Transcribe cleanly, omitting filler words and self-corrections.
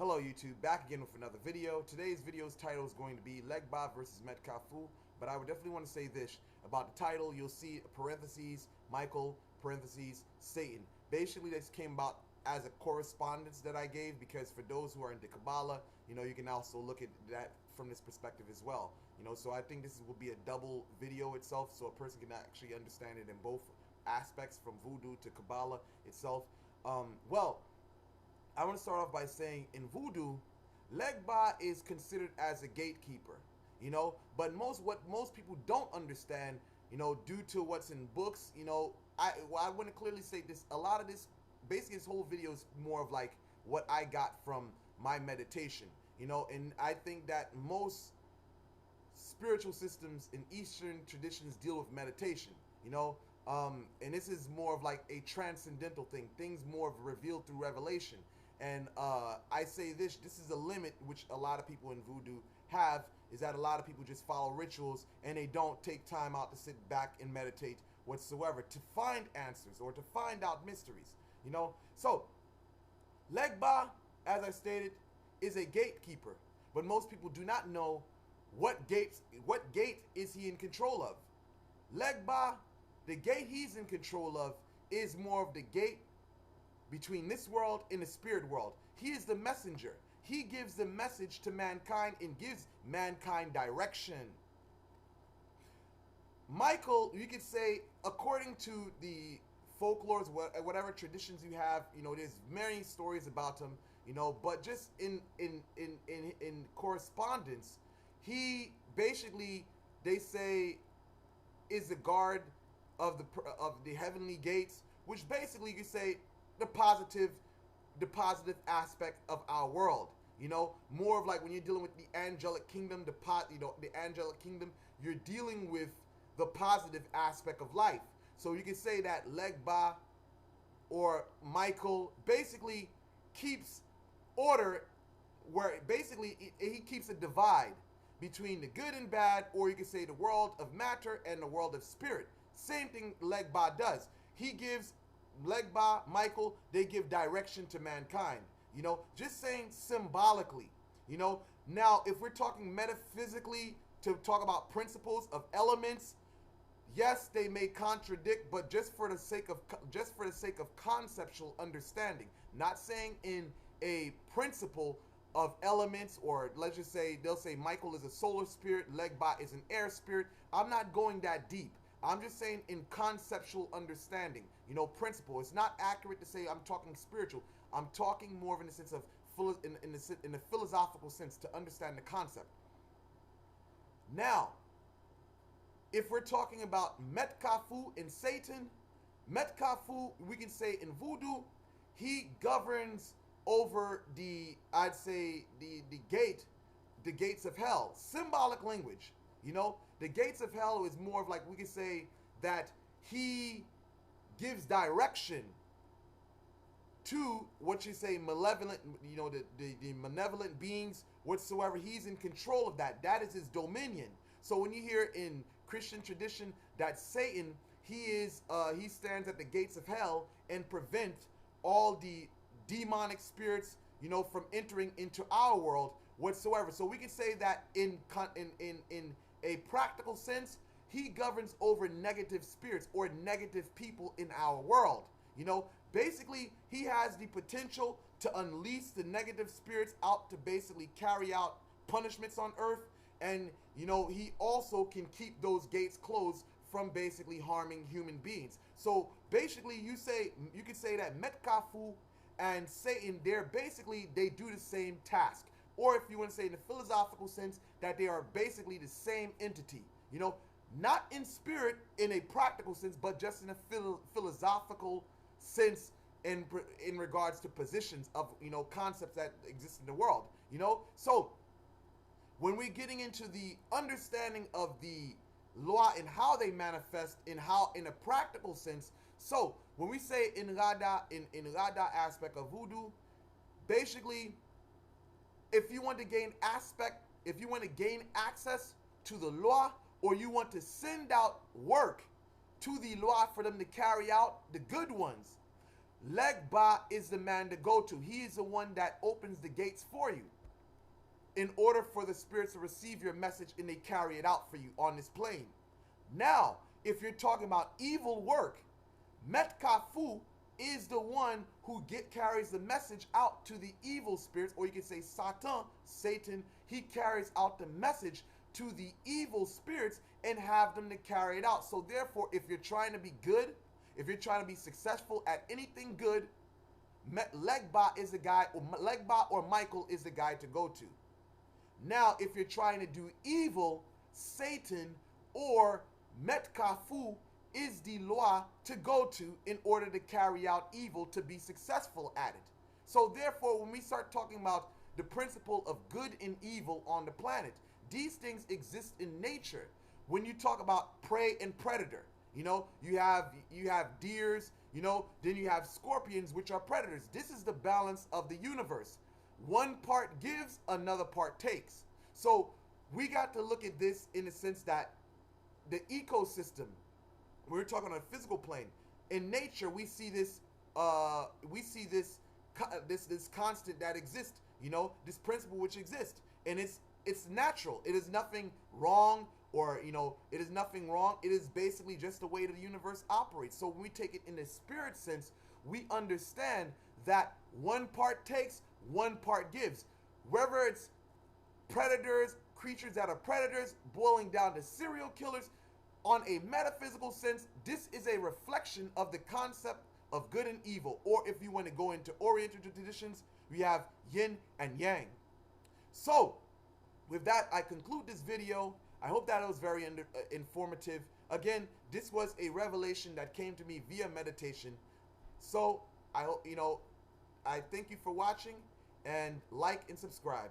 Hello YouTube, back again with another video. Today's video's title is going to be Legba versus Metcalfu, but I would definitely want to say this about the title. You'll see parentheses, Michael, parentheses, Satan. Basically, this came about as a correspondence that I gave because for those who are into Kabbalah, you can also look at that from this perspective as well. So I think this will be a double video itself, so a person can actually understand it in both aspects, from voodoo to Kabbalah itself. I want to start off by saying in voodoo, Legba is considered as a gatekeeper, but what most people don't understand, due to what's in books, I want to clearly say this. A lot of this, basically this whole video is more of like what I got from my meditation, and I think that most spiritual systems in Eastern traditions deal with meditation, and this is more of like a transcendental thing, things more of revealed through revelation. And I say this is a limit which a lot of people in voodoo have, is that a lot of people just follow rituals and they don't take time out to sit back and meditate whatsoever to find answers or to find out mysteries, So, Legba, as I stated, is a gatekeeper, but most people do not know what gate is he in control of. Legba, the gate he's in control of is more of the gate between this world and the spirit world. He is the messenger. He gives the message to mankind and gives mankind direction. Michael, you could say, according to the folklores, whatever traditions you have, there's many stories about him, but just in correspondence, he basically, they say, is the guard of the heavenly gates, which basically you could say the positive aspect of our world. More of like when you're dealing with the angelic kingdom, the angelic kingdom, you're dealing with the positive aspect of life. So you can say that Legba or Michael basically keeps order, where basically he keeps a divide between the good and bad, or you can say the world of matter and the world of spirit. Same thing Legba does. He gives Legba, Michael, they give direction to mankind. Just saying symbolically. Now if we're talking metaphysically, to talk about principles of elements, yes, they may contradict, but just for the sake of conceptual understanding. Not saying in a principle of elements, or let's just say they'll say Michael is a solar spirit, Legba is an air spirit. I'm not going that deep. I'm just saying in conceptual understanding, principle. It's not accurate to say I'm talking spiritual. I'm talking more of in the sense of in the philosophical sense, to understand the concept. Now, if we're talking about Metcalfu and Satan, Metcalfu, we can say in voodoo, he governs over I'd say the gates of hell. Symbolic language. The gates of hell is more of like, we could say that he gives direction to what you say malevolent, the malevolent beings whatsoever. He's in control of that. That is his dominion. So when you hear in Christian tradition that Satan, he stands at the gates of hell and prevent all the demonic spirits, from entering into our world whatsoever. So we can say that in a practical sense, he governs over negative spirits or negative people in our world. Basically, he has the potential to unleash the negative spirits out to basically carry out punishments on earth. And, he also can keep those gates closed from basically harming human beings. So basically, you could say that Metcalfu and Satan, they do the same task. Or if you want to say in the philosophical sense, that they are basically the same entity. Not in spirit in a practical sense, but just in a philosophical sense in regards to positions of, concepts that exist in the world. So when we're getting into the understanding of the law and how they manifest in a practical sense. So when we say in Rada aspect of voodoo, basically, if you want to gain access to the law, or you want to send out work to the law for them to carry out the good ones, Legba is the man to go to. He is the one that opens the gates for you in order for the spirits to receive your message and they carry it out for you on this plane. Now, if you're talking about evil work, Metkafu is the one who carries the message out to the evil spirits, or you can say Satan, Satan. He carries out the message to the evil spirits and have them to carry it out. So therefore, if you're trying to be good, if you're trying to be successful at anything good, Legba is the guy, or Legba or Michael is the guy to go to. Now, if you're trying to do evil, Satan or Metkafu is the law to go to in order to carry out evil, to be successful at it. So therefore, when we start talking about the principle of good and evil on the planet, these things exist in nature. When you talk about prey and predator, you know, you have deers, you know, then you have scorpions, which are predators. This is the balance of the universe. One part gives, another part takes. So we got to look at this in the sense that the ecosystem, we're talking on a physical plane. In nature, we see this this constant that exists, you know, this principle which exists, and it's natural. It is nothing wrong, or you know, it is nothing wrong. It is basically just the way the universe operates. So when we take it in the spirit sense, we understand that one part takes, one part gives. Whether it's predators, creatures that are predators, boiling down to serial killers, on a metaphysical sense, this is a reflection of the concept of good and evil. Or if you want to go into Oriental traditions, we have yin and yang. So, with that, I conclude this video. I hope that it was very informative. Again, this was a revelation that came to me via meditation. So, I hope, you know, I thank you for watching, and like and subscribe.